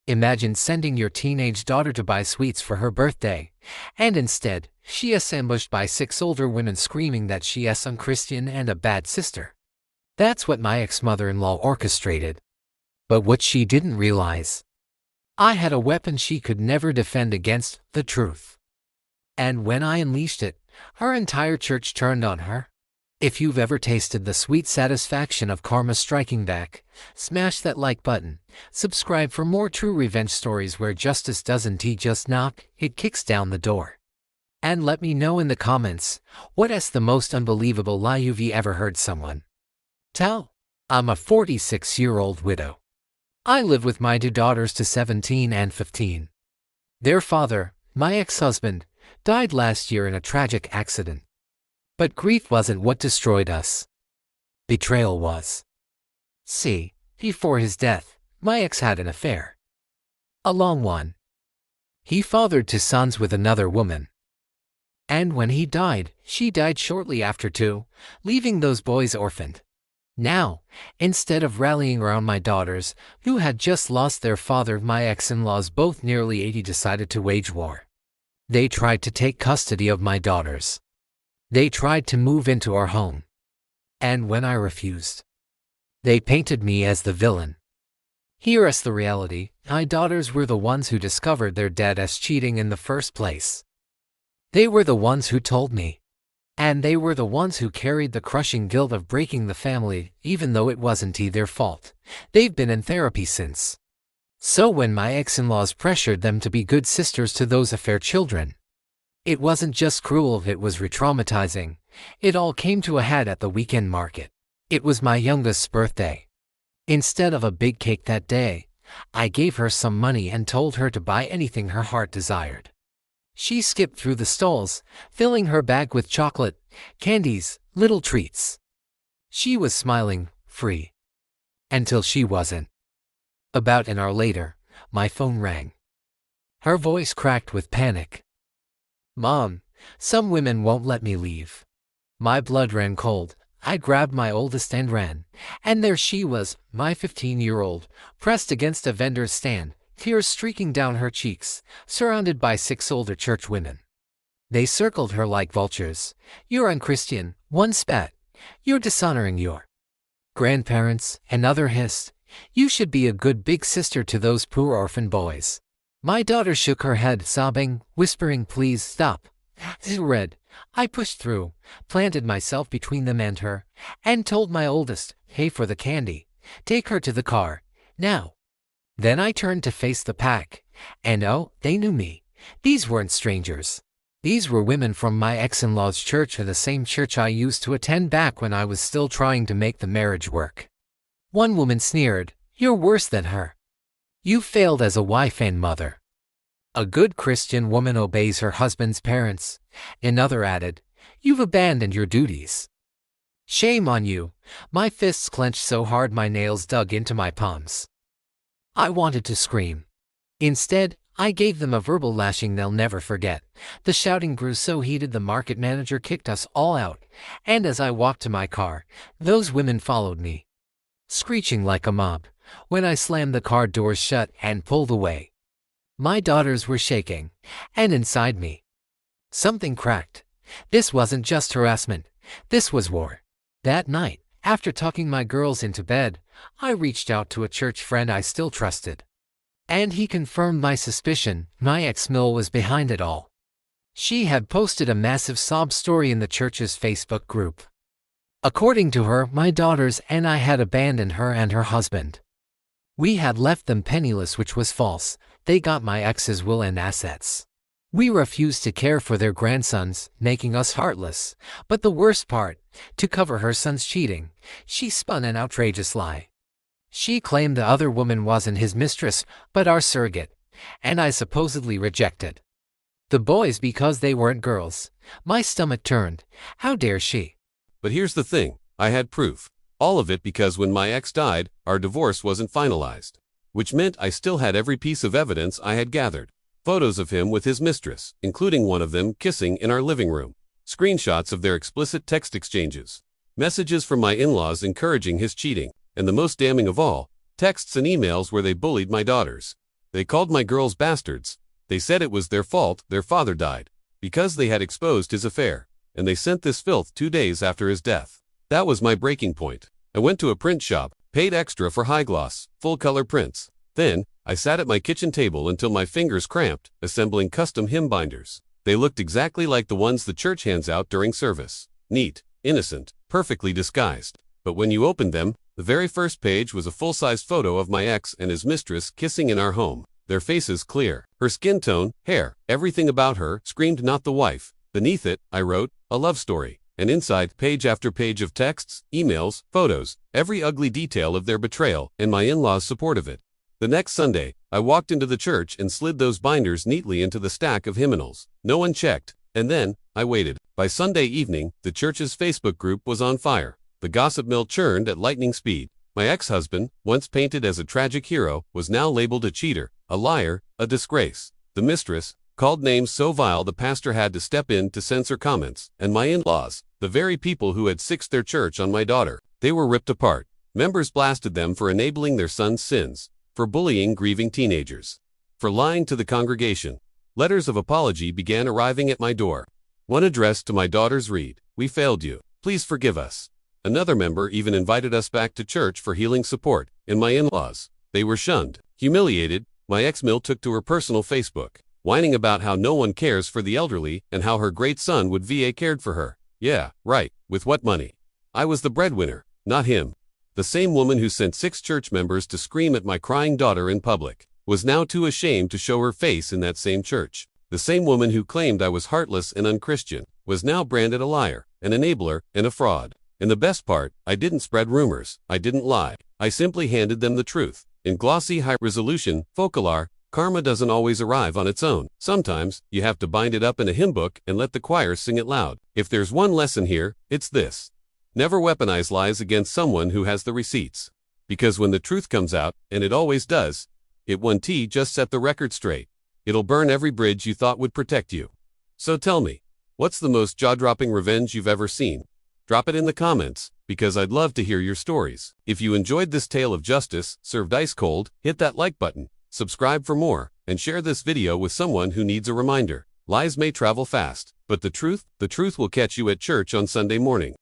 Imagine sending your teenage daughter to buy sweets for her birthday, and instead, she is ambushed by 6 older women screaming that she is unchristian and a bad sister. That's what my ex-mother-in-law orchestrated. But what she didn't realize, I had a weapon she could never defend against: the truth. And when I unleashed it, her entire church turned on her. If you've ever tasted the sweet satisfaction of karma striking back, smash that like button, subscribe for more true revenge stories where justice doesn't just knock, it kicks down the door. And let me know in the comments, what is the most unbelievable lie you've ever heard someone tell? I'm a 46-year-old widow. I live with my 2 daughters to 17 and 15. Their father, my ex-husband, died last year in a tragic accident. But grief wasn't what destroyed us. Betrayal was. See, before his death, my ex had an affair. A long one. He fathered 2 sons with another woman. And when he died, she died shortly after too, leaving those boys orphaned. Now, instead of rallying around my daughters, who had just lost their father, my ex-in-laws, both nearly 80, decided to wage war. They tried to take custody of my daughters. They tried to move into our home. And when I refused, they painted me as the villain. Here is the reality: my daughters were the ones who discovered their dad as cheating in the first place. They were the ones who told me. And they were the ones who carried the crushing guilt of breaking the family, even though it wasn't their fault. They've been in therapy since. So when my ex-in-laws pressured them to be good sisters to those affair children, it wasn't just cruel, it was re-traumatizing. It all came to a head at the weekend market. It was my youngest's birthday. Instead of a big cake that day, I gave her some money and told her to buy anything her heart desired. She skipped through the stalls, filling her bag with chocolate, candies, little treats. She was smiling, free. Until she wasn't. About an hour later, my phone rang. Her voice cracked with panic. "Mom, some women won't let me leave." My blood ran cold. I grabbed my oldest and ran. And there she was, my 15-year-old, pressed against a vendor's stand, tears streaking down her cheeks, surrounded by 6 older church women. They circled her like vultures. "You're unchristian," one spat. "You're dishonoring your grandparents," another hissed. "You should be a good big sister to those poor orphan boys." My daughter shook her head, sobbing, whispering, "Please stop." Red. I pushed through, planted myself between them and her, and told my oldest, "Pay for the candy. Take her to the car, now." Then I turned to face the pack, and oh, they knew me. These weren't strangers. These were women from my ex-in-law's church, or the same church I used to attend back when I was still trying to make the marriage work. One woman sneered, "You're worse than her. You failed as a wife and mother." "A good Christian woman obeys her husband's parents," another added. "You've abandoned your duties. Shame on you." My fists clenched so hard my nails dug into my palms. I wanted to scream. Instead, I gave them a verbal lashing they'll never forget. The shouting grew so heated the market manager kicked us all out, and as I walked to my car, those women followed me, screeching like a mob. When I slammed the car doors shut and pulled away, my daughters were shaking, and inside me, something cracked. This wasn't just harassment. This was war. That night, after tucking my girls into bed, I reached out to a church friend I still trusted. And he confirmed my suspicion: my ex-Mill was behind it all. She had posted a massive sob story in the church's Facebook group. According to her, my daughters and I had abandoned her and her husband. We had left them penniless, which was false. They got my ex's will and assets. We refused to care for their grandsons, making us heartless. But the worst part, to cover her son's cheating, she spun an outrageous lie. She claimed the other woman wasn't his mistress, but our surrogate, and I supposedly rejected the boys because they weren't girls. My stomach turned. How dare she? But here's the thing, I had proof. All of it because when my ex died, our divorce wasn't finalized. Which meant I still had every piece of evidence I had gathered. Photos of him with his mistress, including one of them kissing in our living room. Screenshots of their explicit text exchanges. Messages from my in-laws encouraging his cheating. And the most damning of all, texts and emails where they bullied my daughters. They called my girls bastards. They said it was their fault their father died, because they had exposed his affair, and they sent this filth 2 days after his death. That was my breaking point. I went to a print shop, paid extra for high-gloss, full-color prints. Then, I sat at my kitchen table until my fingers cramped, assembling custom hymn binders. They looked exactly like the ones the church hands out during service. Neat, innocent, perfectly disguised. But when you opened them, the very first page was a full-size photo of my ex and his mistress kissing in our home, their faces clear. Her skin tone, hair, everything about her screamed not the wife. Beneath it, I wrote, a love story. And inside, page after page of texts, emails, photos, every ugly detail of their betrayal, and my in-laws' support of it. The next Sunday, I walked into the church and slid those binders neatly into the stack of hymnals. No one checked, and then, I waited. By Sunday evening, the church's Facebook group was on fire. The gossip mill churned at lightning speed. My ex-husband, once painted as a tragic hero, was now labeled a cheater, a liar, a disgrace. The mistress, called names so vile the pastor had to step in to censor comments, and my in-laws, the very people who had sixed their church on my daughter, they were ripped apart. Members blasted them for enabling their son's sins, for bullying grieving teenagers, for lying to the congregation. Letters of apology began arriving at my door. One addressed to my daughters read, "We failed you. Please forgive us." Another member even invited us back to church for healing support, and my in-laws, they were shunned. Humiliated, my ex-mill took to her personal Facebook, whining about how no one cares for the elderly and how her great son would VA cared for her. Yeah, right, with what money? I was the breadwinner, not him. The same woman who sent 6 church members to scream at my crying daughter in public was now too ashamed to show her face in that same church. The same woman who claimed I was heartless and unchristian was now branded a liar, an enabler, and a fraud. And the best part, I didn't spread rumors, I didn't lie. I simply handed them the truth. In glossy high-resolution, Focolare, karma doesn't always arrive on its own. Sometimes, you have to bind it up in a hymn book and let the choir sing it loud. If there's one lesson here, it's this. Never weaponize lies against someone who has the receipts. Because when the truth comes out, and it always does, it won't just set the record straight. It'll burn every bridge you thought would protect you. So tell me, what's the most jaw-dropping revenge you've ever seen? Drop it in the comments, because I'd love to hear your stories. If you enjoyed this tale of justice, served ice cold, hit that like button, subscribe for more, and share this video with someone who needs a reminder. Lies may travel fast, but the truth will catch you at church on Sunday morning.